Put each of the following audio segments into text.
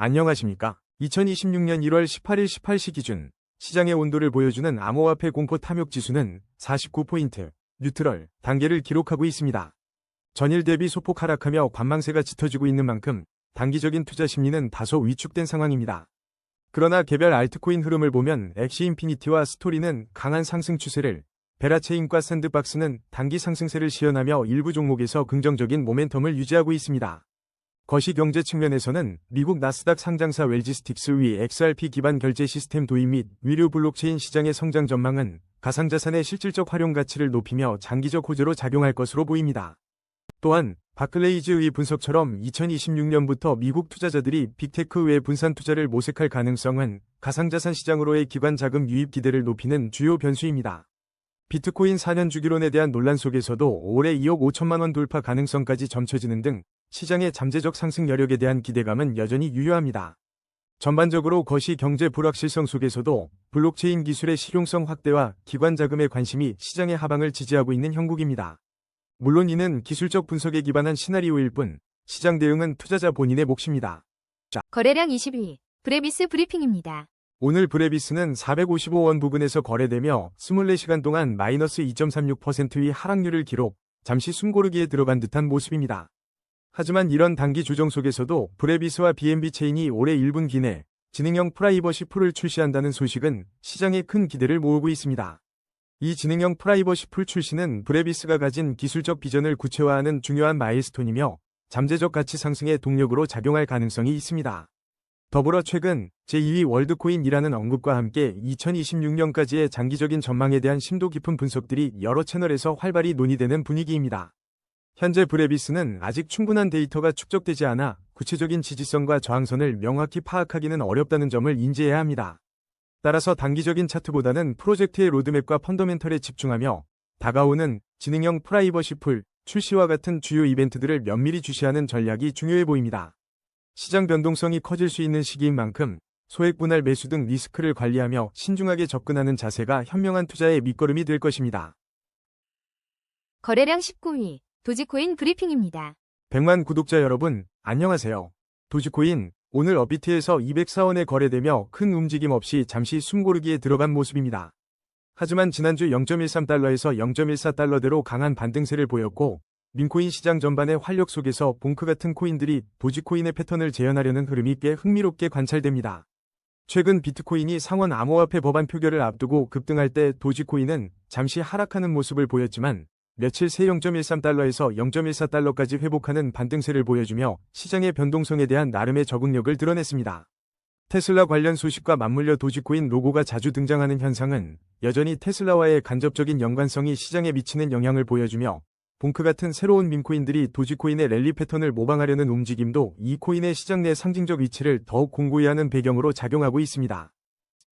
안녕하십니까? 2026년 1월 18일 18시 기준 시장의 온도를 보여주는 암호화폐 공포 탐욕 지수는 49포인트, 뉴트럴 단계를 기록하고 있습니다. 전일 대비 소폭 하락하며 관망세가 짙어지고 있는 만큼 단기적인 투자 심리는 다소 위축된 상황입니다. 그러나 개별 알트코인 흐름을 보면 엑시 인피니티와 스토리는 강한 상승 추세를, 베라체인과 샌드박스는 단기 상승세를 시현하며 일부 종목에서 긍정적인 모멘텀을 유지하고 있습니다. 거시경제 측면에서는 미국 나스닥 상장사 웰지스틱스 위 XRP 기반 결제 시스템 도입 및 위류 블록체인 시장의 성장 전망은 가상자산의 실질적 활용 가치를 높이며 장기적 호재로 작용할 것으로 보입니다. 또한 바클레이즈의 분석처럼 2026년부터 미국 투자자들이 빅테크 외 분산 투자를 모색할 가능성은 가상자산 시장으로의 기관 자금 유입 기대를 높이는 주요 변수입니다. 비트코인 4년 주기론에 대한 논란 속에서도 올해 2억 5천만 원 돌파 가능성까지 점쳐지는 등 시장의 잠재적 상승 여력에 대한 기대감은 여전히 유효합니다. 전반적으로 거시 경제 불확실성 속에서도 블록체인 기술의 실용성 확대와 기관 자금의 관심이 시장의 하방을 지지하고 있는 형국입니다. 물론 이는 기술적 분석에 기반한 시나리오일 뿐 시장 대응은 투자자 본인의 몫입니다. 거래량 20위 브레비스 브리핑입니다. 오늘 브레비스는 455원 부근에서 거래되며 24시간 동안 마이너스 2.36%의 하락률을 기록, 잠시 숨고르기에 들어간 듯한 모습입니다. 하지만 이런 단기 조정 속에서도 브레비스와 BNB 체인이 올해 1분기 내 지능형 프라이버시 풀을 출시한다는 소식은 시장에 큰 기대를 모으고 있습니다. 이 지능형 프라이버시 풀 출시는 브레비스가 가진 기술적 비전을 구체화하는 중요한 마일스톤이며 잠재적 가치 상승의 동력으로 작용할 가능성이 있습니다. 더불어 최근 제2위 월드코인이라는 언급과 함께 2026년까지의 장기적인 전망에 대한 심도 깊은 분석들이 여러 채널에서 활발히 논의되는 분위기입니다. 현재 브레비스는 아직 충분한 데이터가 축적되지 않아 구체적인 지지선과 저항선을 명확히 파악하기는 어렵다는 점을 인지해야 합니다. 따라서 단기적인 차트보다는 프로젝트의 로드맵과 펀더멘털에 집중하며 다가오는 지능형 프라이버시 풀 출시와 같은 주요 이벤트들을 면밀히 주시하는 전략이 중요해 보입니다. 시장 변동성이 커질 수 있는 시기인 만큼 소액 분할 매수 등 리스크를 관리하며 신중하게 접근하는 자세가 현명한 투자의 밑거름이 될 것입니다. 거래량 19위 도지코인 브리핑입니다. 100만 구독자 여러분, 안녕하세요. 도지코인, 오늘 업비트에서 204원에 거래되며 큰 움직임 없이 잠시 숨고르기에 들어간 모습입니다. 하지만 지난주 0.13달러에서 0.14달러대로 강한 반등세를 보였고, 민코인 시장 전반의 활력 속에서 봉크 같은 코인들이 도지코인의 패턴을 재현하려는 흐름이 꽤 흥미롭게 관찰됩니다. 최근 비트코인이 상원 암호화폐 법안 표결을 앞두고 급등할 때 도지코인은 잠시 하락하는 모습을 보였지만 며칠 새 0.13달러에서 0.14달러까지 회복하는 반등세를 보여주며 시장의 변동성에 대한 나름의 적응력을 드러냈습니다. 테슬라 관련 소식과 맞물려 도지코인 로고가 자주 등장하는 현상은 여전히 테슬라와의 간접적인 연관성이 시장에 미치는 영향을 보여주며 봉크 같은 새로운 밈코인들이 도지코인의 랠리 패턴을 모방하려는 움직임도 이 코인의 시장 내 상징적 위치를 더욱 공고히 하는 배경으로 작용하고 있습니다.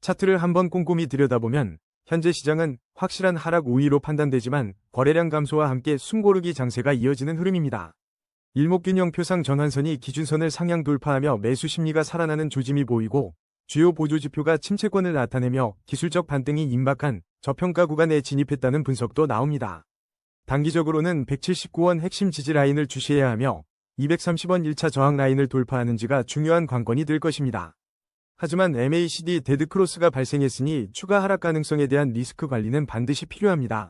차트를 한번 꼼꼼히 들여다보면 현재 시장은 확실한 하락 우위로 판단되지만 거래량 감소와 함께 숨고르기 장세가 이어지는 흐름입니다. 일목균형 표상 전환선이 기준선을 상향 돌파하며 매수 심리가 살아나는 조짐이 보이고 주요 보조지표가 침체권을 나타내며 기술적 반등이 임박한 저평가 구간에 진입했다는 분석도 나옵니다. 단기적으로는 179원 핵심 지지 라인을 주시해야 하며 230원 1차 저항 라인을 돌파하는지가 중요한 관건이 될 것입니다. 하지만 MACD 데드크로스가 발생했으니 추가 하락 가능성에 대한 리스크 관리는 반드시 필요합니다.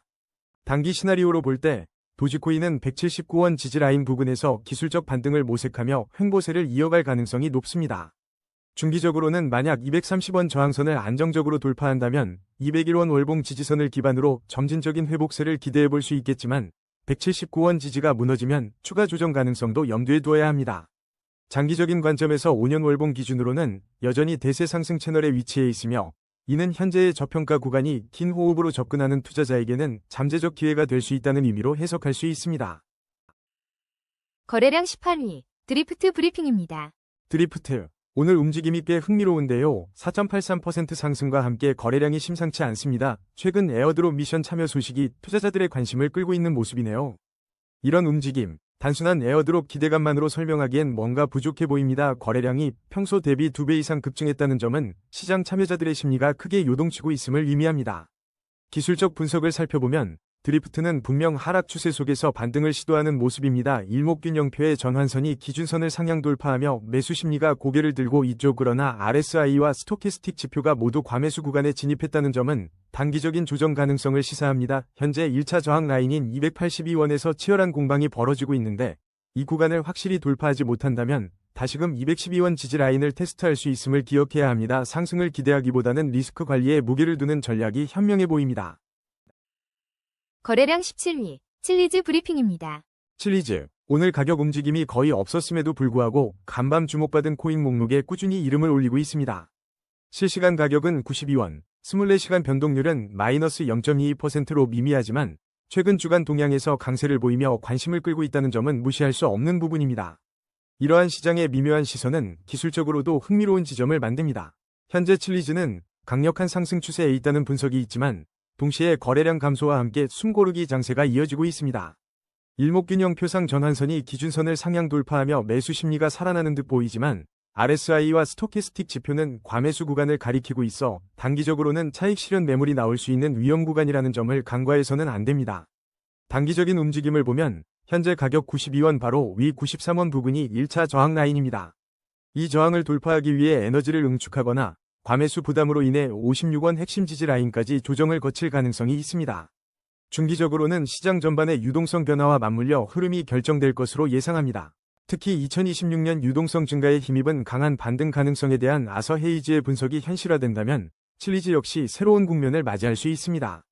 단기 시나리오로 볼 때 도지코인은 179원 지지 라인 부근에서 기술적 반등을 모색하며 횡보세를 이어갈 가능성이 높습니다. 중기적으로는 만약 230원 저항선을 안정적으로 돌파한다면 201원 월봉 지지선을 기반으로 점진적인 회복세를 기대해 볼 수 있겠지만 179원 지지가 무너지면 추가 조정 가능성도 염두에 두어야 합니다. 장기적인 관점에서 5년 월봉 기준으로는 여전히 대세 상승 채널에 위치해 있으며 이는 현재의 저평가 구간이 긴 호흡으로 접근하는 투자자에게는 잠재적 기회가 될 수 있다는 의미로 해석할 수 있습니다. 거래량 18위 드리프트 브리핑입니다. 드리프트, 오늘 움직임이 꽤 흥미로운데요. 4.83% 상승과 함께 거래량이 심상치 않습니다. 최근 에어드롭 미션 참여 소식이 투자자들의 관심을 끌고 있는 모습이네요. 이런 움직임, 단순한 에어드롭 기대감만으로 설명하기엔 뭔가 부족해 보입니다. 거래량이 평소 대비 2배 이상 급증했다는 점은 시장 참여자들의 심리가 크게 요동치고 있음을 의미합니다. 기술적 분석을 살펴보면 드리프트는 분명 하락 추세 속에서 반등을 시도하는 모습입니다. 일목균형표의 전환선이 기준선을 상향 돌파하며 매수 심리가 고개를 들고 있죠. 그러나 RSI와 스토캐스틱 지표가 모두 과매수 구간에 진입했다는 점은 단기적인 조정 가능성을 시사합니다. 현재 1차 저항 라인인 282원에서 치열한 공방이 벌어지고 있는데 이 구간을 확실히 돌파하지 못한다면 다시금 212원 지지 라인을 테스트할 수 있음을 기억해야 합니다. 상승을 기대하기보다는 리스크 관리에 무게를 두는 전략이 현명해 보입니다. 거래량 17위, 칠리즈 브리핑입니다. 칠리즈, 오늘 가격 움직임이 거의 없었음에도 불구하고 간밤 주목받은 코인 목록에 꾸준히 이름을 올리고 있습니다. 실시간 가격은 92원, 24시간 변동률은 마이너스 0.22%로 미미하지만 최근 주간 동향에서 강세를 보이며 관심을 끌고 있다는 점은 무시할 수 없는 부분입니다. 이러한 시장의 미묘한 시선은 기술적으로도 흥미로운 지점을 만듭니다. 현재 칠리즈는 강력한 상승 추세에 있다는 분석이 있지만 동시에 거래량 감소와 함께 숨고르기 장세가 이어지고 있습니다. 일목균형 표상 전환선이 기준선을 상향 돌파하며 매수 심리가 살아나는 듯 보이지만 RSI와 스토캐스틱 지표는 과매수 구간을 가리키고 있어 단기적으로는 차익 실현 매물이 나올 수 있는 위험 구간이라는 점을 간과해서는 안 됩니다. 단기적인 움직임을 보면 현재 가격 92원 바로 위 93원 부근이 1차 저항 라인입니다. 이 저항을 돌파하기 위해 에너지를 응축하거나 과매수 부담으로 인해 56원 핵심 지지 라인까지 조정을 거칠 가능성이 있습니다. 중기적으로는 시장 전반의 유동성 변화와 맞물려 흐름이 결정될 것으로 예상합니다. 특히 2026년 유동성 증가에 힘입은 강한 반등 가능성에 대한 아서 헤이지의 분석이 현실화된다면 칠리즈 역시 새로운 국면을 맞이할 수 있습니다.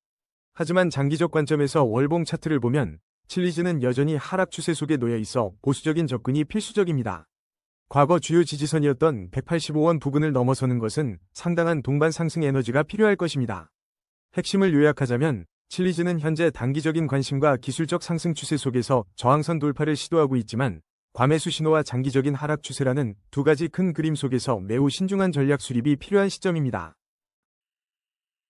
하지만 장기적 관점에서 월봉 차트를 보면 칠리즈는 여전히 하락 추세 속에 놓여 있어 보수적인 접근이 필수적입니다. 과거 주요 지지선이었던 185원 부근을 넘어서는 것은 상당한 동반 상승 에너지가 필요할 것입니다. 핵심을 요약하자면 칠리즈는 현재 단기적인 관심과 기술적 상승 추세 속에서 저항선 돌파를 시도하고 있지만 과매수 신호와 장기적인 하락 추세라는 두 가지 큰 그림 속에서 매우 신중한 전략 수립이 필요한 시점입니다.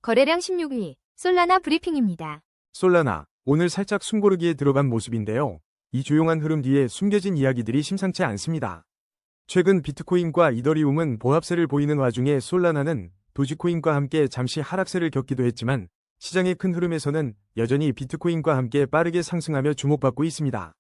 거래량 16위, 솔라나 브리핑입니다. 솔라나, 오늘 살짝 숨고르기에 들어간 모습인데요. 이 조용한 흐름 뒤에 숨겨진 이야기들이 심상치 않습니다. 최근 비트코인과 이더리움은 보합세를 보이는 와중에 솔라나는 도지코인과 함께 잠시 하락세를 겪기도 했지만 시장의 큰 흐름에서는 여전히 비트코인과 함께 빠르게 상승하며 주목받고 있습니다.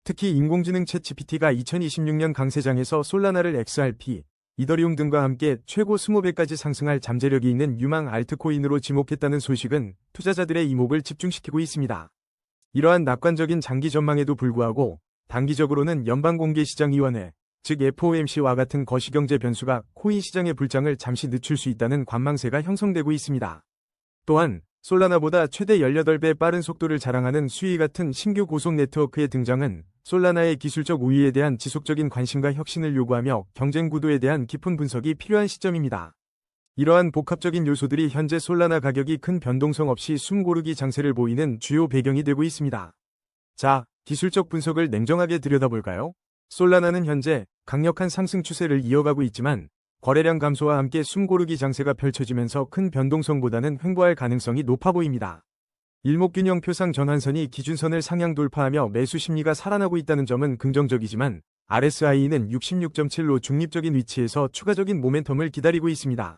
특히 인공지능 챗 GPT가 2026년 강세장에서 솔라나를 XRP, 이더리움 등과 함께 최고 20배까지 상승할 잠재력이 있는 유망 알트코인으로 지목했다는 소식은 투자자들의 이목을 집중시키고 있습니다. 이러한 낙관적인 장기 전망에도 불구하고 단기적으로는 연방공개시장위원회, 즉 FOMC와 같은 거시경제 변수가 코인 시장의 불장을 잠시 늦출 수 있다는 관망세가 형성되고 있습니다. 또한 솔라나보다 최대 18배 빠른 속도를 자랑하는 수위 같은 신규 고속 네트워크의 등장은 솔라나의 기술적 우위에 대한 지속적인 관심과 혁신을 요구하며 경쟁 구도에 대한 깊은 분석이 필요한 시점입니다. 이러한 복합적인 요소들이 현재 솔라나 가격이 큰 변동성 없이 숨고르기 장세를 보이는 주요 배경이 되고 있습니다. 자, 기술적 분석을 냉정하게 들여다볼까요? 솔라나는 현재 강력한 상승 추세를 이어가고 있지만 거래량 감소와 함께 숨고르기 장세가 펼쳐지면서 큰 변동성보다는 횡보할 가능성이 높아 보입니다. 일목균형 표상 전환선이 기준선을 상향 돌파하며 매수 심리가 살아나고 있다는 점은 긍정적이지만 RSI는 66.7로 중립적인 위치에서 추가적인 모멘텀을 기다리고 있습니다.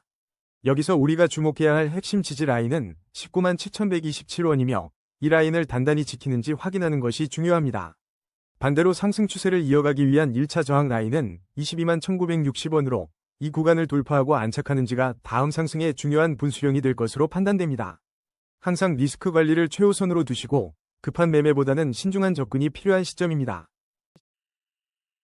여기서 우리가 주목해야 할 핵심 지지 라인은 19만 7,127원이며 이 라인을 단단히 지키는지 확인하는 것이 중요합니다. 반대로 상승 추세를 이어가기 위한 1차 저항 라인은 22만 1,960원으로 이 구간을 돌파하고 안착하는지가 다음 상승의 중요한 분수령이 될 것으로 판단됩니다. 항상 리스크 관리를 최우선으로 두시고 급한 매매보다는 신중한 접근이 필요한 시점입니다.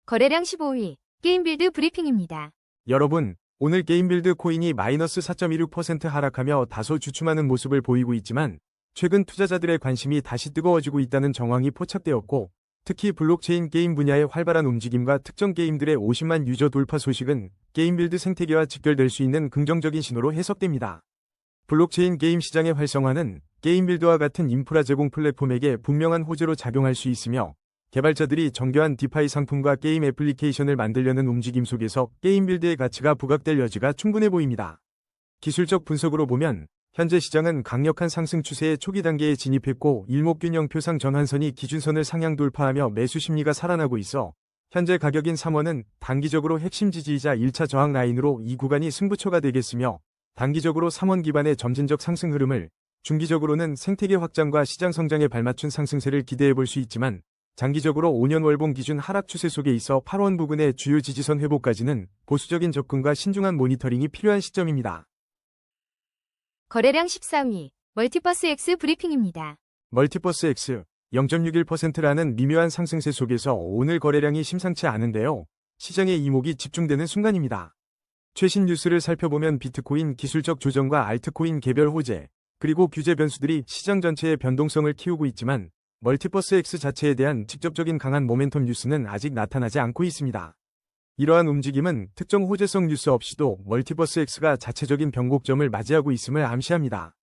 거래량 15위, 게임빌드 브리핑입니다. 여러분, 오늘 게임빌드 코인이 마이너스 4.16% 하락하며 다소 주춤하는 모습을 보이고 있지만 최근 투자자들의 관심이 다시 뜨거워지고 있다는 정황이 포착되었고 특히 블록체인 게임 분야의 활발한 움직임과 특정 게임들의 50만 유저 돌파 소식은 게임빌드 생태계와 직결될 수 있는 긍정적인 신호로 해석됩니다. 블록체인 게임 시장의 활성화는 게임빌드와 같은 인프라 제공 플랫폼에게 분명한 호재로 작용할 수 있으며 개발자들이 정교한 디파이 상품과 게임 애플리케이션을 만들려는 움직임 속에서 게임빌드의 가치가 부각될 여지가 충분해 보입니다. 기술적 분석으로 보면 현재 시장은 강력한 상승 추세의 초기 단계에 진입했고 일목균형 표상 전환선이 기준선을 상향 돌파하며 매수 심리가 살아나고 있어 현재 가격인 3원은 단기적으로 핵심 지지이자 1차 저항 라인으로 이 구간이 승부처가 되겠으며 단기적으로 3원 기반의 점진적 상승 흐름을 중기적으로는 생태계 확장과 시장 성장에 발맞춘 상승세를 기대해 볼 수 있지만 장기적으로 5년 월봉 기준 하락 추세 속에 있어 8원 부근의 주요 지지선 회복까지는 보수적인 접근과 신중한 모니터링이 필요한 시점입니다. 거래량 13위, 멀티버스 X 브리핑입니다. 멀티버스 X 0.61%라는 미묘한 상승세 속에서 오늘 거래량이 심상치 않은데요. 시장의 이목이 집중되는 순간입니다. 최신 뉴스를 살펴보면 비트코인 기술적 조정과 알트코인 개별 호재, 그리고 규제 변수들이 시장 전체의 변동성을 키우고 있지만 멀티버스 X 자체에 대한 직접적인 강한 모멘텀 뉴스는 아직 나타나지 않고 있습니다. 이러한 움직임은 특정 호재성 뉴스 없이도 멀티버스 X가 자체적인 변곡점을 맞이하고 있음을 암시합니다.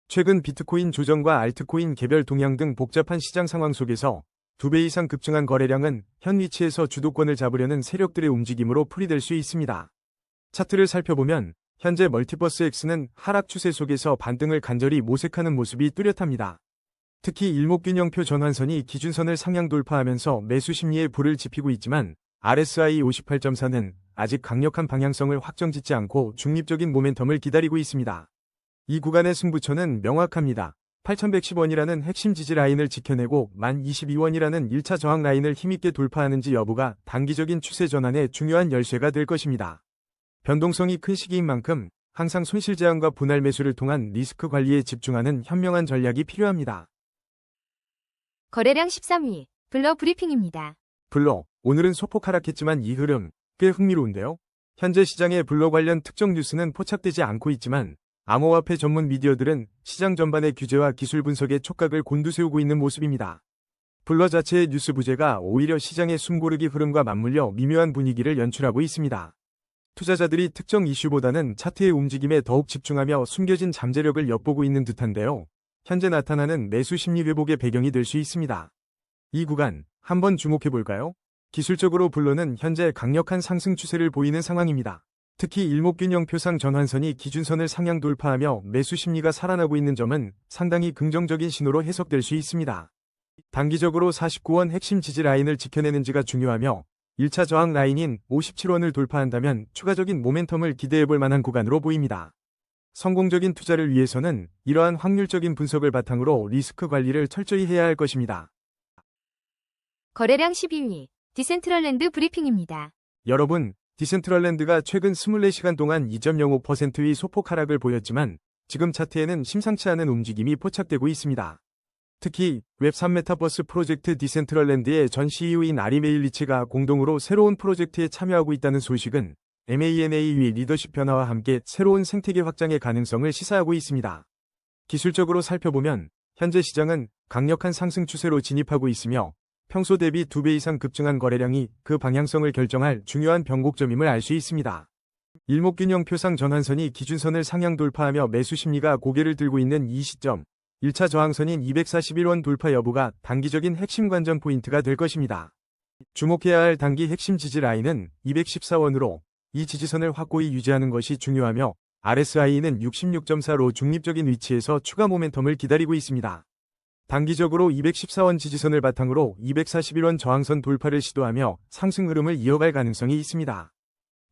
최근 비트코인 조정과 알트코인 개별 동향 등 복잡한 시장 상황 속에서 2배 이상 급증한 거래량은 현 위치에서 주도권을 잡으려는 세력들의 움직임으로 풀이될 수 있습니다. 차트를 살펴보면 현재 멀티버스 X는 하락 추세 속에서 반등을 간절히 모색하는 모습이 뚜렷합니다. 특히 일목균형표 전환선이 기준선을 상향 돌파하면서 매수 심리에 불을 지피고 있지만 RSI 58.4는 아직 강력한 방향성을 확정짓지 않고 중립적인 모멘텀을 기다리고 있습니다. 이 구간의 승부처는 명확합니다. 8110원이라는 핵심 지지 라인을 지켜내고 1022원이라는 1차 저항 라인을 힘있게 돌파하는지 여부가 단기적인 추세 전환의 중요한 열쇠가 될 것입니다. 변동성이 큰 시기인 만큼 항상 손실 제한과 분할 매수를 통한 리스크 관리에 집중하는 현명한 전략이 필요합니다. 거래량 13위, 블러 브리핑입니다. 블러, 오늘은 소폭 하락했지만 이 흐름 꽤 흥미로운데요. 현재 시장의 블러 관련 특정 뉴스는 포착되지 않고 있지만 암호화폐 전문 미디어들은 시장 전반의 규제와 기술 분석에 촉각을 곤두세우고 있는 모습입니다. 블러 자체의 뉴스 부재가 오히려 시장의 숨고르기 흐름과 맞물려 미묘한 분위기를 연출하고 있습니다. 투자자들이 특정 이슈보다는 차트의 움직임에 더욱 집중하며 숨겨진 잠재력을 엿보고 있는 듯한데요. 현재 나타나는 매수 심리 회복의 배경이 될 수 있습니다. 이 구간 한번 주목해볼까요? 기술적으로 블러는 현재 강력한 상승 추세를 보이는 상황입니다. 특히 일목균형표상 전환선이 기준선을 상향 돌파하며 매수 심리가 살아나고 있는 점은 상당히 긍정적인 신호로 해석될 수 있습니다. 단기적으로 49원 핵심 지지 라인을 지켜내는지가 중요하며 1차 저항 라인인 57원을 돌파한다면 추가적인 모멘텀을 기대해볼 만한 구간으로 보입니다. 성공적인 투자를 위해서는 이러한 확률적인 분석을 바탕으로 리스크 관리를 철저히 해야 할 것입니다. 거래량 12위, 디센트럴랜드 브리핑입니다. 여러분, 디센트럴랜드가 최근 24시간 동안 2.05%의 소폭 하락을 보였지만 지금 차트에는 심상치 않은 움직임이 포착되고 있습니다. 특히 웹3 메타버스 프로젝트 디센트럴랜드의 전 CEO인 아리 메일리치가 공동으로 새로운 프로젝트에 참여하고 있다는 소식은 M&A의 리더십 변화와 함께 새로운 생태계 확장의 가능성을 시사하고 있습니다. 기술적으로 살펴보면 현재 시장은 강력한 상승 추세로 진입하고 있으며 평소 대비 2배 이상 급증한 거래량이 그 방향성을 결정할 중요한 변곡점임을 알 수 있습니다. 일목균형표상 전환선이 기준선을 상향 돌파하며 매수 심리가 고개를 들고 있는 이 시점, 1차 저항선인 241원 돌파 여부가 단기적인 핵심 관전 포인트가 될 것입니다. 주목해야 할 단기 핵심 지지 라인은 214원으로 이 지지선을 확고히 유지하는 것이 중요하며 RSI는 66.4로 중립적인 위치에서 추가 모멘텀을 기다리고 있습니다. 단기적으로 214원 지지선을 바탕으로 241원 저항선 돌파를 시도하며 상승 흐름을 이어갈 가능성이 있습니다.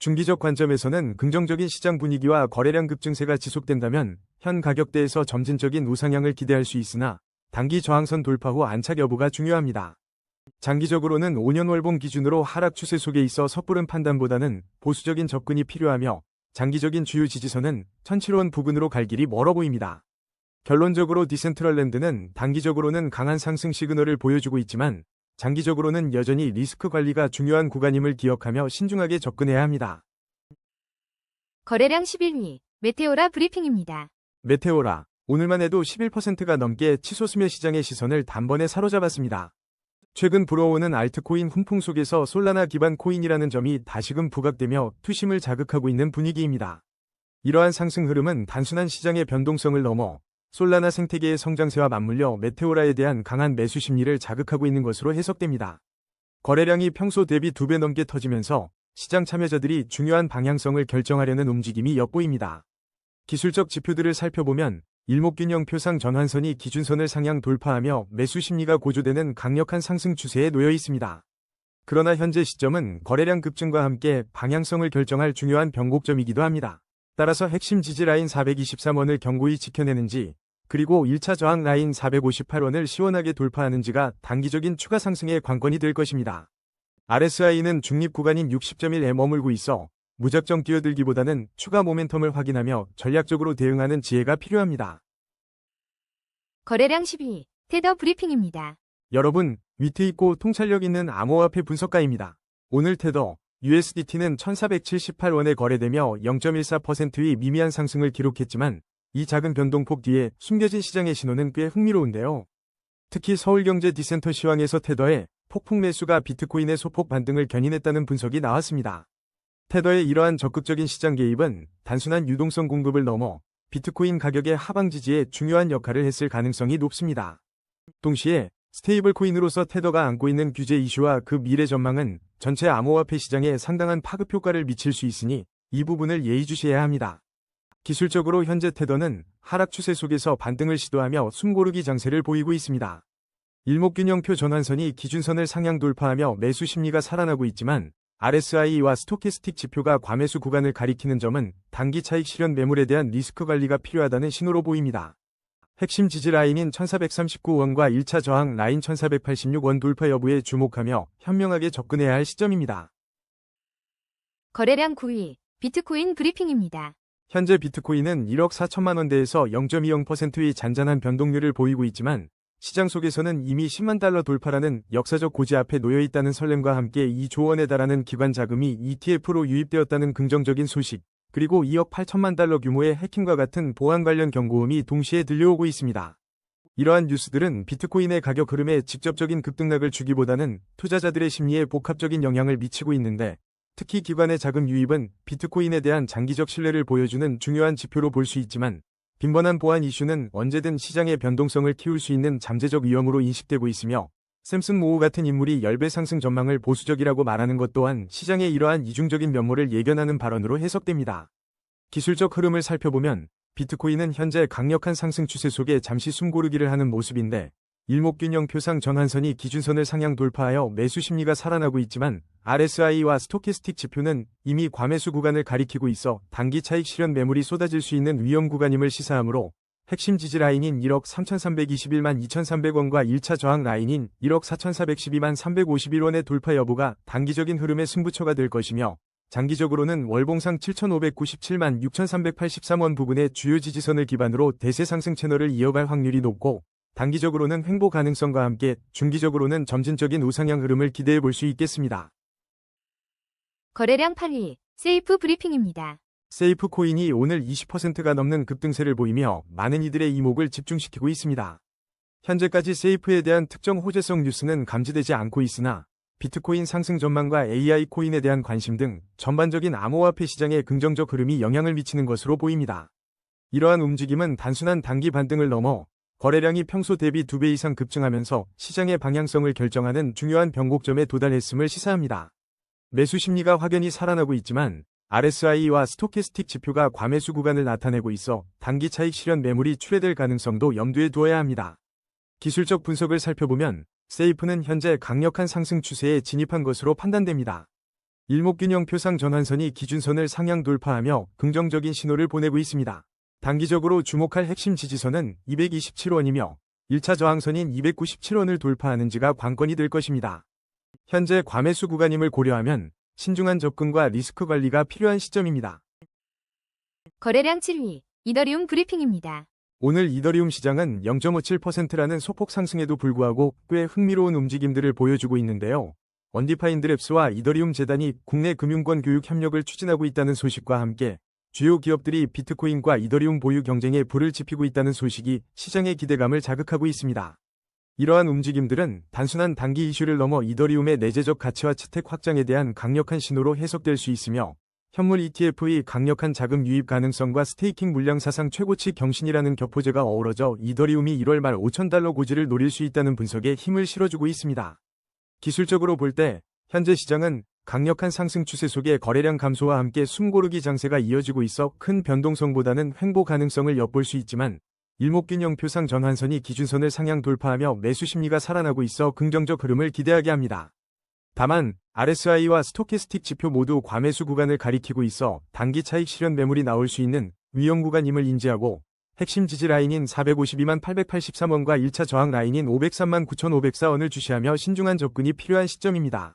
중기적 관점에서는 긍정적인 시장 분위기와 거래량 급증세가 지속된다면 현 가격대에서 점진적인 우상향을 기대할 수 있으나 단기 저항선 돌파 후 안착 여부가 중요합니다. 장기적으로는 5년 월봉 기준으로 하락 추세 속에 있어 섣부른 판단보다는 보수적인 접근이 필요하며 장기적인 주요 지지선은 1007원 부근으로 갈 길이 멀어 보입니다. 결론적으로 디센트럴랜드는 단기적으로는 강한 상승 시그널을 보여주고 있지만 장기적으로는 여전히 리스크 관리가 중요한 구간임을 기억하며 신중하게 접근해야 합니다. 거래량 11위, 메테오라 브리핑입니다. 메테오라, 오늘만 해도 11%가 넘게 치솟으며 시장의 시선을 단번에 사로잡았습니다. 최근 불어오는 알트코인 훈풍 속에서 솔라나 기반 코인이라는 점이 다시금 부각되며 투심을 자극하고 있는 분위기입니다. 이러한 상승 흐름은 단순한 시장의 변동성을 넘어 솔라나 생태계의 성장세와 맞물려 메테오라에 대한 강한 매수 심리를 자극하고 있는 것으로 해석됩니다. 거래량이 평소 대비 2배 넘게 터지면서 시장 참여자들이 중요한 방향성을 결정하려는 움직임이 엿보입니다. 기술적 지표들을 살펴보면 일목균형표상 전환선이 기준선을 상향 돌파하며 매수 심리가 고조되는 강력한 상승 추세에 놓여 있습니다. 그러나 현재 시점은 거래량 급증과 함께 방향성을 결정할 중요한 변곡점이기도 합니다. 따라서 핵심 지지라인 423원을 견고히 지켜내는지 그리고 1차 저항 라인 458원을 시원하게 돌파하는지가 단기적인 추가 상승의 관건이 될 것입니다. RSI는 중립 구간인 60.1에 머물고 있어 무작정 뛰어들기보다는 추가 모멘텀을 확인하며 전략적으로 대응하는 지혜가 필요합니다. 거래량 12위, 테더 브리핑입니다. 여러분, 위트 있고 통찰력 있는 암호화폐 분석가입니다. 오늘 테더 USDT는 1478원에 거래되며 0.14%의 미미한 상승을 기록했지만 이 작은 변동폭 뒤에 숨겨진 시장의 신호는 꽤 흥미로운데요. 특히 서울경제 디센터 시황에서 테더의 폭풍 매수가 비트코인의 소폭 반등을 견인했다는 분석이 나왔습니다. 테더의 이러한 적극적인 시장 개입은 단순한 유동성 공급을 넘어 비트코인 가격의 하방 지지에 중요한 역할을 했을 가능성이 높습니다. 동시에 스테이블 코인으로서 테더가 안고 있는 규제 이슈와 그 미래 전망은 전체 암호화폐 시장에 상당한 파급 효과를 미칠 수 있으니 이 부분을 예의주시해야 합니다. 기술적으로 현재 테더는 하락 추세 속에서 반등을 시도하며 숨고르기 장세를 보이고 있습니다. 일목균형표 전환선이 기준선을 상향 돌파하며 매수 심리가 살아나고 있지만 RSI와 스토캐스틱 지표가 과매수 구간을 가리키는 점은 단기 차익 실현 매물에 대한 리스크 관리가 필요하다는 신호로 보입니다. 핵심 지지 라인인 1439원과 1차 저항 라인 1486원 돌파 여부에 주목하며 현명하게 접근해야 할 시점입니다. 거래량 9위, 비트코인 브리핑입니다. 현재 비트코인은 1억 4천만 원대에서 0.20%의 잔잔한 변동률을 보이고 있지만 시장 속에서는 이미 10만 달러 돌파라는 역사적 고지 앞에 놓여 있다는 설렘과 함께 2조 원에 달하는 기관 자금이 ETF로 유입되었다는 긍정적인 소식, 그리고 2억 8천만 달러 규모의 해킹과 같은 보안 관련 경고음이 동시에 들려오고 있습니다. 이러한 뉴스들은 비트코인의 가격 흐름에 직접적인 급등락을 주기보다는 투자자들의 심리에 복합적인 영향을 미치고 있는데, 특히 기관의 자금 유입은 비트코인에 대한 장기적 신뢰를 보여주는 중요한 지표로 볼 수 있지만, 빈번한 보안 이슈는 언제든 시장의 변동성을 키울 수 있는 잠재적 위험으로 인식되고 있으며, 샘슨 모우 같은 인물이 10배 상승 전망을 보수적이라고 말하는 것 또한 시장의 이러한 이중적인 면모를 예견하는 발언으로 해석됩니다. 기술적 흐름을 살펴보면 비트코인은 현재 강력한 상승 추세 속에 잠시 숨고르기를 하는 모습인데, 일목균형표상 전환선이 기준선을 상향 돌파하여 매수 심리가 살아나고 있지만 RSI와 스토캐스틱 지표는 이미 과매수 구간을 가리키고 있어 단기 차익 실현 매물이 쏟아질 수 있는 위험 구간임을 시사하므로 핵심 지지 라인인 1억 3,321만 2,300원과 1차 저항 라인인 1억 4,412만 351원의 돌파 여부가 단기적인 흐름의 승부처가 될 것이며, 장기적으로는 월봉상 7,597만 6,383원 부근의 주요 지지선을 기반으로 대세 상승 채널을 이어갈 확률이 높고, 단기적으로는 횡보 가능성과 함께 중기적으로는 점진적인 우상향 흐름을 기대해 볼 수 있겠습니다. 거래량 8위, 세이프 브리핑입니다. 세이프 코인이 오늘 20%가 넘는 급등세를 보이며 많은 이들의 이목을 집중시키고 있습니다. 현재까지 세이프에 대한 특정 호재성 뉴스는 감지되지 않고 있으나 비트코인 상승 전망과 AI 코인에 대한 관심 등 전반적인 암호화폐 시장에 긍정적 흐름이 영향을 미치는 것으로 보입니다. 이러한 움직임은 단순한 단기 반등을 넘어 거래량이 평소 대비 2배 이상 급증하면서 시장의 방향성을 결정하는 중요한 변곡점에 도달했음을 시사합니다. 매수 심리가 확연히 살아나고 있지만 RSI와 스토캐스틱 지표가 과매수 구간을 나타내고 있어 단기 차익 실현 매물이 출회될 가능성도 염두에 두어야 합니다. 기술적 분석을 살펴보면 세이프는 현재 강력한 상승 추세에 진입한 것으로 판단됩니다. 일목균형표상 전환선이 기준선을 상향 돌파하며 긍정적인 신호를 보내고 있습니다. 단기적으로 주목할 핵심 지지선은 227원이며 1차 저항선인 297원을 돌파하는지가 관건이 될 것입니다. 현재 과매수 구간임을 고려하면 신중한 접근과 리스크 관리가 필요한 시점입니다. 거래량 7위, 이더리움 브리핑입니다. 오늘 이더리움 시장은 0.57%라는 소폭 상승에도 불구하고 꽤 흥미로운 움직임들을 보여주고 있는데요. 언디파인드랩스와 이더리움 재단이 국내 금융권 교육 협력을 추진하고 있다는 소식과 함께 주요 기업들이 비트코인과 이더리움 보유 경쟁에 불을 지피고 있다는 소식이 시장의 기대감을 자극하고 있습니다. 이러한 움직임들은 단순한 단기 이슈를 넘어 이더리움의 내재적 가치와 채택 확장에 대한 강력한 신호로 해석될 수 있으며, 현물 ETF의 강력한 자금 유입 가능성과 스테이킹 물량 사상 최고치 경신이라는 격포제가 어우러져 이더리움이 1월 말 5,000달러 고지를 노릴 수 있다는 분석에 힘을 실어주고 있습니다. 기술적으로 볼 때 현재 시장은 강력한 상승 추세 속에 거래량 감소와 함께 숨고르기 장세가 이어지고 있어 큰 변동성보다는 횡보 가능성을 엿볼 수 있지만, 일목균형표상 전환선이 기준선을 상향 돌파하며 매수 심리가 살아나고 있어 긍정적 흐름을 기대하게 합니다. 다만 RSI와 스토캐스틱 지표 모두 과매수 구간을 가리키고 있어 단기 차익 실현 매물이 나올 수 있는 위험 구간임을 인지하고 핵심 지지 라인인 452만 883원과 1차 저항 라인인 503만 9,504원을 주시하며 신중한 접근이 필요한 시점입니다.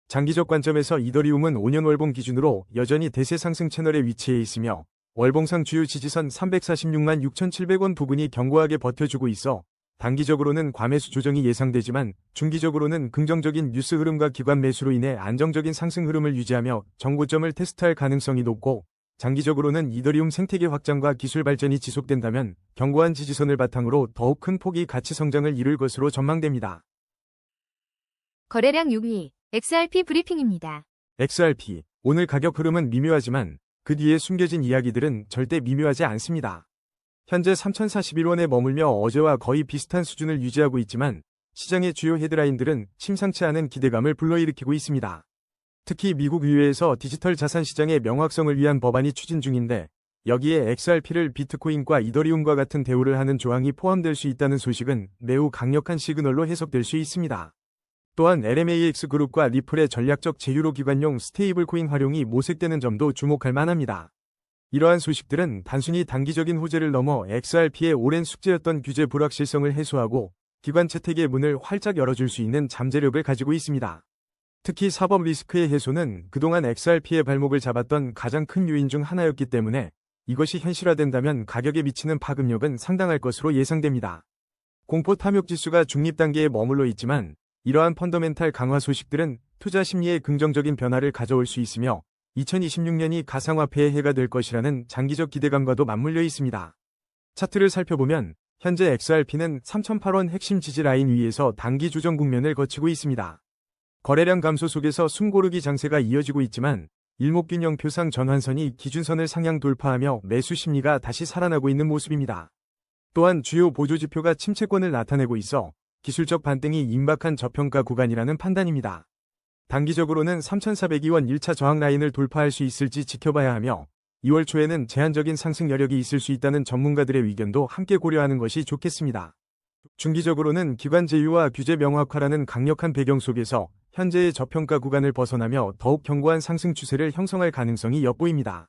장기적 관점에서 이더리움은 5년 월봉 기준으로 여전히 대세 상승 채널에 위치해 있으며 월봉상 주요 지지선 346만 6,700원 부근이 견고하게 버텨주고 있어 단기적으로는 과매수 조정이 예상되지만 중기적으로는 긍정적인 뉴스 흐름과 기관 매수로 인해 안정적인 상승 흐름을 유지하며 정고점을 테스트할 가능성이 높고 장기적으로는 이더리움 생태계 확장과 기술 발전이 지속된다면 견고한 지지선을 바탕으로 더욱 큰 폭의 가치 성장을 이룰 것으로 전망됩니다. 거래량 6위, XRP 브리핑입니다. XRP, 오늘 가격 흐름은 미묘하지만 그 뒤에 숨겨진 이야기들은 절대 미묘하지 않습니다. 현재 3,041원에 머물며 어제와 거의 비슷한 수준을 유지하고 있지만 시장의 주요 헤드라인들은 심상치 않은 기대감을 불러일으키고 있습니다. 특히 미국 의회에서 디지털 자산 시장의 명확성을 위한 법안이 추진 중인데 여기에 XRP를 비트코인과 이더리움과 같은 대우를 하는 조항이 포함될 수 있다는 소식은 매우 강력한 시그널로 해석될 수 있습니다. 또한 LMAX 그룹과 리플의 전략적 제휴로 기관용 스테이블 코인 활용이 모색되는 점도 주목할 만합니다. 이러한 소식들은 단순히 단기적인 호재를 넘어 XRP의 오랜 숙제였던 규제 불확실성을 해소하고 기관 채택의 문을 활짝 열어줄 수 있는 잠재력을 가지고 있습니다. 특히 사법 리스크의 해소는 그동안 XRP의 발목을 잡았던 가장 큰 요인 중 하나였기 때문에 이것이 현실화된다면 가격에 미치는 파급력은 상당할 것으로 예상됩니다. 공포 탐욕 지수가 중립 단계에 머물러 있지만 이러한 펀더멘탈 강화 소식들은 투자 심리에 긍정적인 변화를 가져올 수 있으며 2026년이 가상화폐의 해가 될 것이라는 장기적 기대감과도 맞물려 있습니다. 차트를 살펴보면 현재 XRP는 3,008원 핵심 지지 라인 위에서 단기 조정 국면을 거치고 있습니다. 거래량 감소 속에서 숨고르기 장세가 이어지고 있지만 일목균형표상 전환선이 기준선을 상향 돌파하며 매수 심리가 다시 살아나고 있는 모습입니다. 또한 주요 보조지표가 침체권을 나타내고 있어 기술적 반등이 임박한 저평가 구간이라는 판단입니다. 단기적으로는 3,402원 1차 저항 라인을 돌파할 수 있을지 지켜봐야 하며 2월 초에는 제한적인 상승 여력이 있을 수 있다는 전문가들의 의견도 함께 고려하는 것이 좋겠습니다. 중기적으로는 기관 제휴와 규제 명확화라는 강력한 배경 속에서 현재의 저평가 구간을 벗어나며 더욱 견고한 상승 추세를 형성할 가능성이 엿보입니다.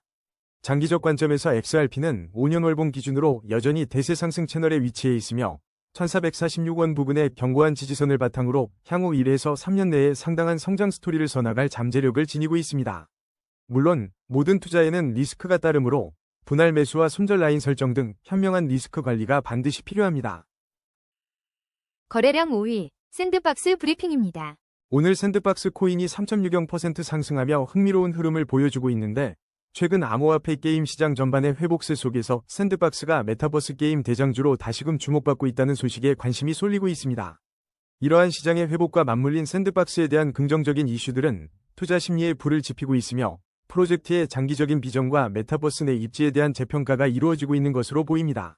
장기적 관점에서 XRP는 5년 월봉 기준으로 여전히 대세 상승 채널에 위치해 있으며 1,446원 부근의 견고한 지지선을 바탕으로 향후 1에서 3년 내에 상당한 성장 스토리를 써나갈 잠재력을 지니고 있습니다. 물론 모든 투자에는 리스크가 따르므로 분할 매수와 손절 라인 설정 등 현명한 리스크 관리가 반드시 필요합니다. 거래량 5위, 샌드박스 브리핑입니다. 오늘 샌드박스 코인이 3.60% 상승하며 흥미로운 흐름을 보여주고 있는데 최근 암호화폐 게임 시장 전반의 회복세 속에서 샌드박스가 메타버스 게임 대장주로 다시금 주목받고 있다는 소식에 관심이 쏠리고 있습니다. 이러한 시장의 회복과 맞물린 샌드박스에 대한 긍정적인 이슈들은 투자 심리에 불을 지피고 있으며 프로젝트의 장기적인 비전과 메타버스 내 입지에 대한 재평가가 이루어지고 있는 것으로 보입니다.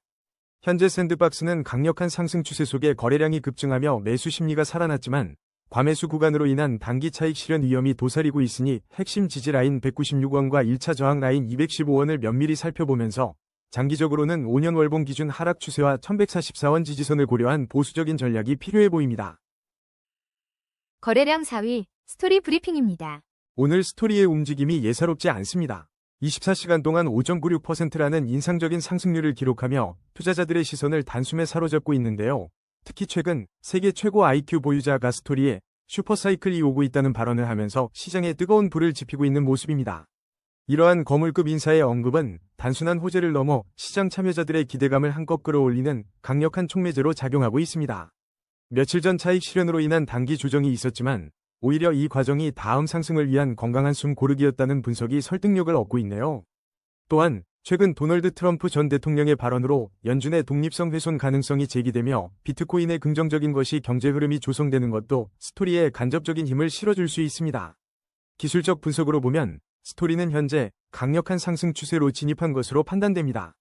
현재 샌드박스는 강력한 상승 추세 속에 거래량이 급증하며 매수 심리가 살아났지만 과매수 구간으로 인한 단기 차익 실현 위험이 도사리고 있으니 핵심 지지 라인 196원과 1차 저항 라인 215원을 면밀히 살펴보면서 장기적으로는 5년 월봉 기준 하락 추세와 1144원 지지선을 고려한 보수적인 전략이 필요해 보입니다. 거래량 4위, 스토리 브리핑입니다. 오늘 스토리의 움직임이 예사롭지 않습니다. 24시간 동안 5.96%라는 인상적인 상승률을 기록하며 투자자들의 시선을 단숨에 사로잡고 있는데요. 특히 최근 세계 최고 IQ 보유자 가스토리에 슈퍼사이클이 오고 있다는 발언을 하면서 시장에 뜨거운 불을 지피고 있는 모습입니다. 이러한 거물급 인사의 언급은 단순한 호재를 넘어 시장 참여자들의 기대감을 한껏 끌어올리는 강력한 촉매제로 작용하고 있습니다. 며칠 전 차익 실현으로 인한 단기 조정이 있었지만 오히려 이 과정이 다음 상승을 위한 건강한 숨 고르기였다는 분석이 설득력을 얻고 있네요. 또한 최근 도널드 트럼프 전 대통령의 발언으로 연준의 독립성 훼손 가능성이 제기되며 비트코인의 긍정적인 것이 경제 흐름이 조성되는 것도 스토리에 간접적인 힘을 실어줄 수 있습니다. 기술적 분석으로 보면 스토리는 현재 강력한 상승 추세로 진입한 것으로 판단됩니다.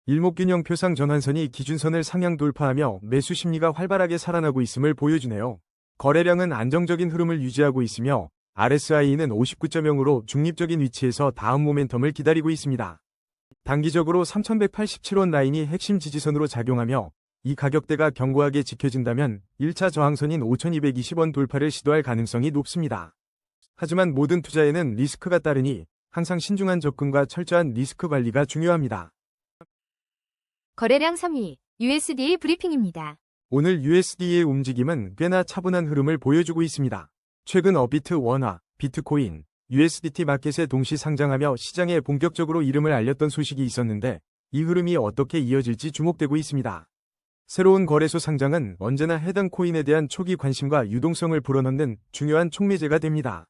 일목균형 표상 전환선이 기준선을 상향 돌파하며 매수 심리가 활발하게 살아나고 있음을 보여주네요. 거래량은 안정적인 흐름을 유지하고 있으며 RSI는 59.0으로 중립적인 위치에서 다음 모멘텀을 기다리고 있습니다. 단기적으로 3,187원 라인이 핵심 지지선으로 작용하며 이 가격대가 견고하게 지켜진다면 1차 저항선인 5,220원 돌파를 시도할 가능성이 높습니다. 하지만 모든 투자에는 리스크가 따르니 항상 신중한 접근과 철저한 리스크 관리가 중요합니다. 거래량 3위, USDA 브리핑입니다. 오늘 USD의 움직임은 꽤나 차분한 흐름을 보여주고 있습니다. 최근 업비트 원화, 비트코인, USDT 마켓에 동시 상장하며 시장에 본격적으로 이름을 알렸던 소식이 있었는데 이 흐름이 어떻게 이어질지 주목되고 있습니다. 새로운 거래소 상장은 언제나 해당 코인에 대한 초기 관심과 유동성을 불어넣는 중요한 촉매제가 됩니다.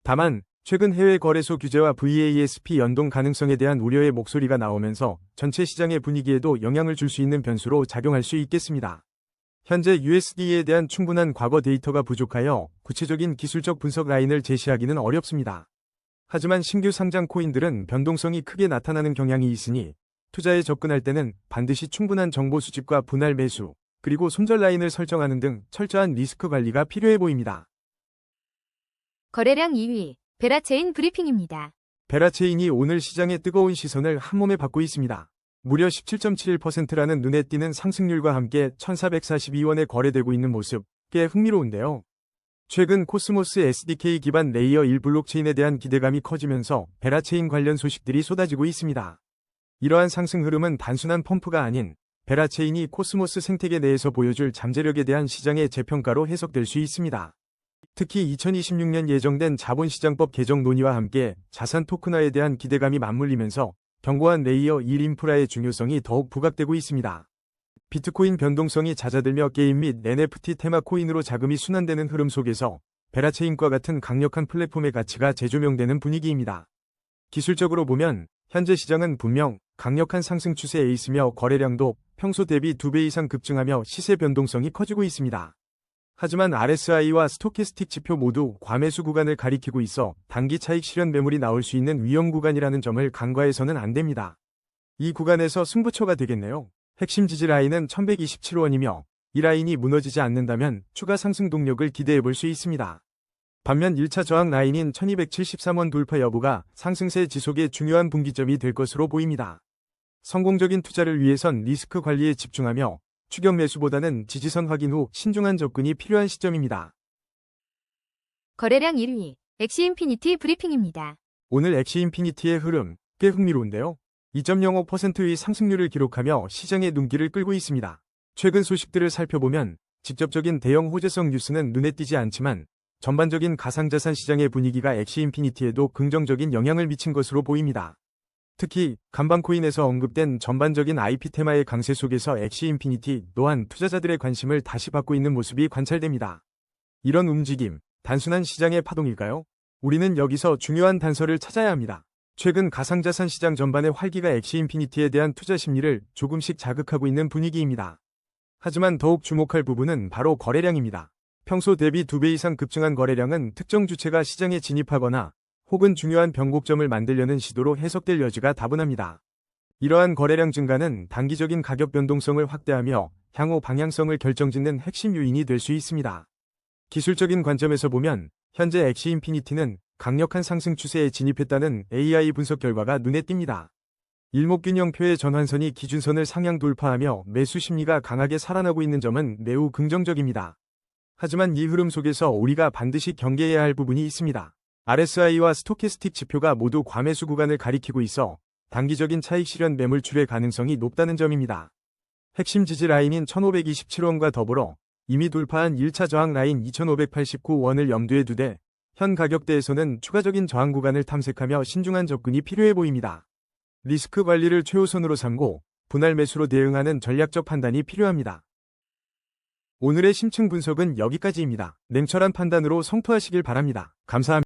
다만 최근 해외 거래소 규제와 VASP 연동 가능성에 대한 우려의 목소리가 나오면서 전체 시장의 분위기에도 영향을 줄 수 있는 변수로 작용할 수 있겠습니다. 현재 USD에 대한 충분한 과거 데이터가 부족하여 구체적인 기술적 분석 라인을 제시하기는 어렵습니다. 하지만 신규 상장 코인들은 변동성이 크게 나타나는 경향이 있으니 투자에 접근할 때는 반드시 충분한 정보 수집과 분할 매수, 그리고 손절 라인을 설정하는 등 철저한 리스크 관리가 필요해 보입니다. 거래량 2위, 베라체인 브리핑입니다. 베라체인이 오늘 시장의 뜨거운 시선을 한몸에 받고 있습니다. 무려 17.71%라는 눈에 띄는 상승률과 함께 1,442원에 거래되고 있는 모습, 꽤 흥미로운데요. 최근 코스모스 SDK 기반 레이어 1 블록체인에 대한 기대감이 커지면서 베라체인 관련 소식들이 쏟아지고 있습니다. 이러한 상승 흐름은 단순한 펌프가 아닌 베라체인이 코스모스 생태계 내에서 보여줄 잠재력에 대한 시장의 재평가로 해석될 수 있습니다. 특히 2026년 예정된 자본시장법 개정 논의와 함께 자산 토큰화에 대한 기대감이 맞물리면서 견고한 레이어 1 인프라의 중요성이 더욱 부각되고 있습니다. 비트코인 변동성이 잦아들며 게임 및 NFT 테마 코인으로 자금이 순환되는 흐름 속에서 베라체인과 같은 강력한 플랫폼의 가치가 재조명되는 분위기입니다. 기술적으로 보면 현재 시장은 분명 강력한 상승 추세에 있으며 거래량도 평소 대비 2배 이상 급증하며 시세 변동성이 커지고 있습니다. 하지만 RSI와 스토캐스틱 지표 모두 과매수 구간을 가리키고 있어 단기 차익 실현 매물이 나올 수 있는 위험 구간이라는 점을 간과해서는 안 됩니다. 이 구간에서 승부처가 되겠네요. 핵심 지지 라인은 1127원이며 이 라인이 무너지지 않는다면 추가 상승 동력을 기대해 볼 수 있습니다. 반면 1차 저항 라인인 1273원 돌파 여부가 상승세 지속의 중요한 분기점이 될 것으로 보입니다. 성공적인 투자를 위해선 리스크 관리에 집중하며 추격 매수보다는 지지선 확인 후 신중한 접근이 필요한 시점입니다. 거래량 1위, 엑시인피니티 브리핑입니다. 오늘 엑시인피니티의 흐름 꽤 흥미로운데요. 2.05%의 상승률을 기록하며 시장의 눈길을 끌고 있습니다. 최근 소식들을 살펴보면 직접적인 대형 호재성 뉴스는 눈에 띄지 않지만 전반적인 가상자산 시장의 분위기가 엑시인피니티에도 긍정적인 영향을 미친 것으로 보입니다. 특히 간방코인에서 언급된 전반적인 IP 테마의 강세 속에서 엑시인피니티 또한 투자자들의 관심을 다시 받고 있는 모습이 관찰됩니다. 이런 움직임, 단순한 시장의 파동일까요? 우리는 여기서 중요한 단서를 찾아야 합니다. 최근 가상자산 시장 전반의 활기가 엑시인피니티에 대한 투자 심리를 조금씩 자극하고 있는 분위기입니다. 하지만 더욱 주목할 부분은 바로 거래량입니다. 평소 대비 2배 이상 급증한 거래량은 특정 주체가 시장에 진입하거나 혹은 중요한 변곡점을 만들려는 시도로 해석될 여지가 다분합니다. 이러한 거래량 증가는 단기적인 가격 변동성을 확대하며 향후 방향성을 결정짓는 핵심 요인이 될 수 있습니다. 기술적인 관점에서 보면 현재 엑시인피니티는 강력한 상승 추세에 진입했다는 AI 분석 결과가 눈에 띕니다. 일목균형표의 전환선이 기준선을 상향 돌파하며 매수 심리가 강하게 살아나고 있는 점은 매우 긍정적입니다. 하지만 이 흐름 속에서 우리가 반드시 경계해야 할 부분이 있습니다. RSI와 스토캐스틱 지표가 모두 과매수 구간을 가리키고 있어 단기적인 차익 실현 매물출의 가능성이 높다는 점입니다. 핵심 지지 라인인 1527원과 더불어 이미 돌파한 1차 저항 라인 2589원을 염두에 두되 현 가격대에서는 추가적인 저항 구간을 탐색하며 신중한 접근이 필요해 보입니다. 리스크 관리를 최우선으로 삼고 분할 매수로 대응하는 전략적 판단이 필요합니다. 오늘의 심층 분석은 여기까지입니다. 냉철한 판단으로 성투하시길 바랍니다. 감사합니다.